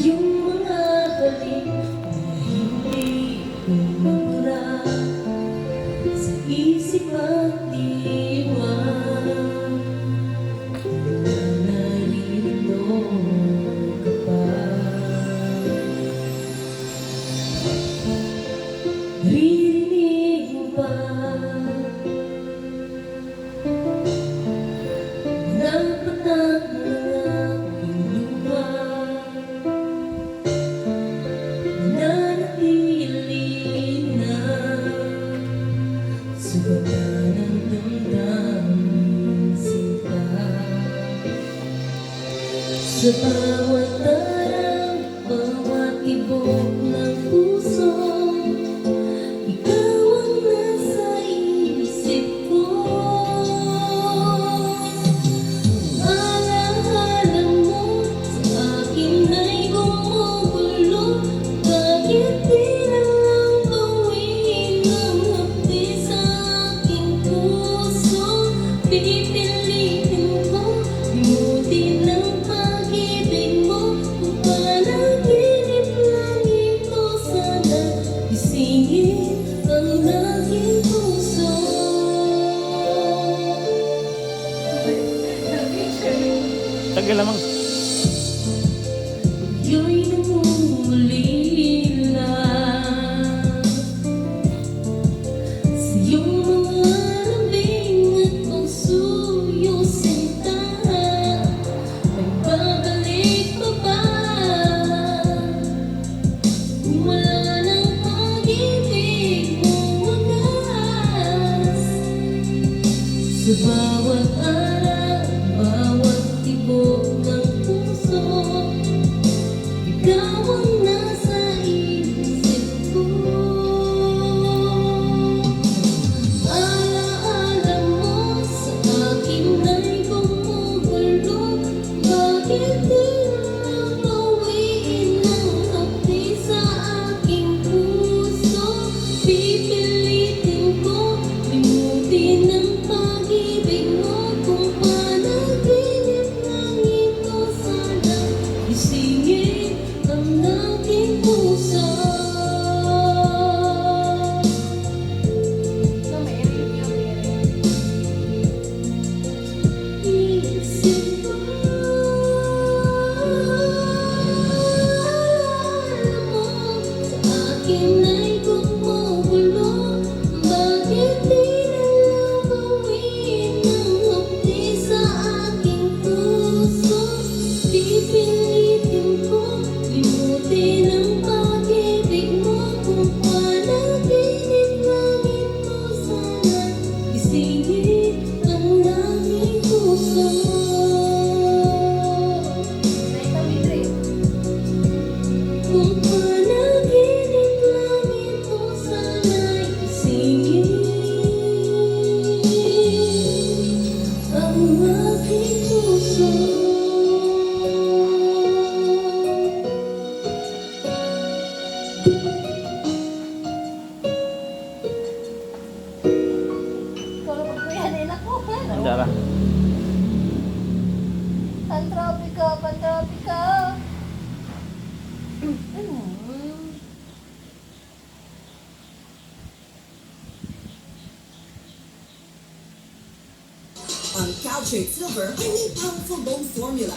Yung mga halik na hindi ko mabura sa isip at diwan. Narito ka pa, naririnig mo ba mga patak ng aking luha? Nananatili na sugatan ng damdaming sinta. Sa bawat arang, bawat tibok ng puso, ikaw ang nasa isip ko. Alaala mo sa akin ay gumugulo. Bakit di na lang bawiin ang hapdi sa aking puso? Pipilitin ko limutin ang pag-ibig mo. Kung panaginip lang ito, sana gisingin ang aking puso. Tagal lamang. Ako'y namumulila sa iyong mga labing at puso'y sinta. May babalik pa ba kung wala ng pag-ibig mong wagas? Sa bawat araw, bawat tibok ng puso, ikaw ang nasa isip ko. Alaala mo sa akin ay gumugulo. Bakit di na lang bawiin ang hapdi sa aking puso? Pipilitin ko limutin ang pag-ibig mo. Kung panaginip lang ito, sana gisingin ang aking puso. Isip mo, alaala mo sa akin ay gumugulo. Bakit di na lang bawiin ang hapdi sa aking puso? Pipilitin ko limutin ang pag-ibig mo. Kung panaginip lang ito, sana gisingin ang aking puso. Kung panaginip lang ito, sana gisingin ang aking puso. Andara. Pantropika, pantropika. Ang Caltrate Silver ay may powerful bone formula